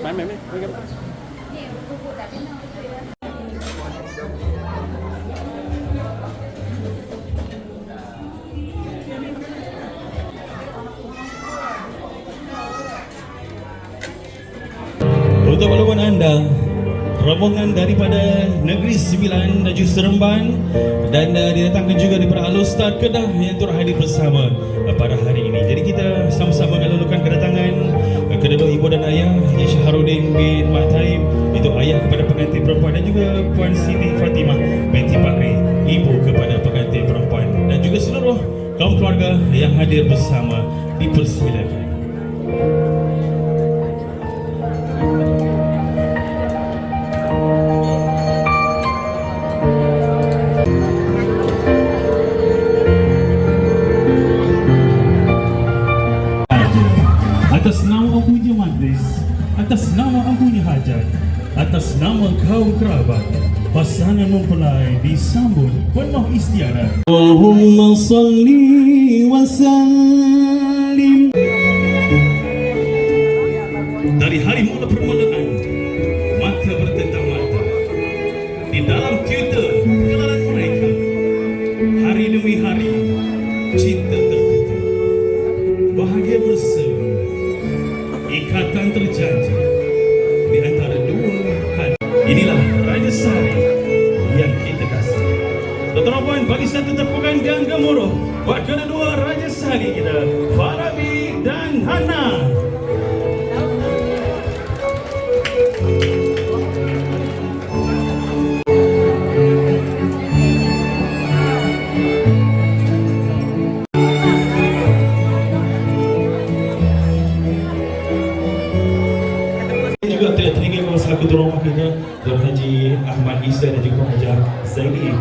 Untuk makluman anda, rombongan daripada Negeri Sembilan Daju Seremban dan didatangkan juga daripada Alor-Star Kedah yang turut hadir bersama pada hari ini. Jadi kita sama-sama melalukan kedatangan kedua ibu dan ayah, Haji Syahrudin bin Mat Taib, itu ayah kepada pengantin perempuan, dan juga Puan Siti Fatimah binti Bakri, ibu kepada pengantin perempuan, dan juga seluruh kaum keluarga yang hadir bersama dipersilakan. Atas nama empunya majlis, atas nama empunya hajat, atas nama kaum kerabat, pasangan mempelai disambut penuh istiadat. Allahumma salli wa sallim. Dari hari mula permulaan, mata bertentang mata. Di dalam Twitter perkenalan mereka, hari demi hari cinta tertutup, bahagia bersama, ikatan terjanji di antara dua hati. Inilah Raja Sari yang kita kasih. Tuan-tuan puan, bagi satu tepukan yang gemuruh buat kedua Raja Sari kita, Farabi dan Hana. Juga teringat selaku tuan rumah kita, Tuan Haji Ahmad Isa dan juga Haji Zaini,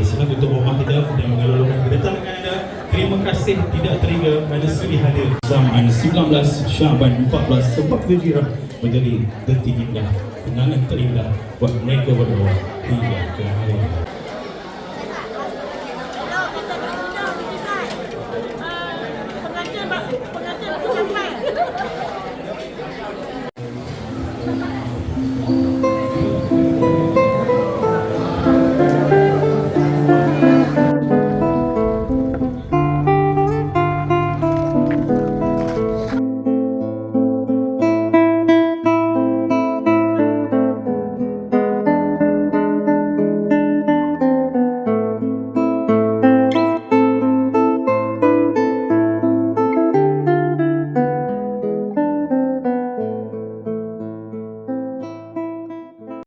selaku tuan rumah kita dan mengelolakan kedatangan anda. Terima kasih tidak teringat pada sudi hadir. Zaman 19 Syaban 14 sebab berjirah menjadi detik indah, kenangan terindah buat mereka berdua hingga ke akhir.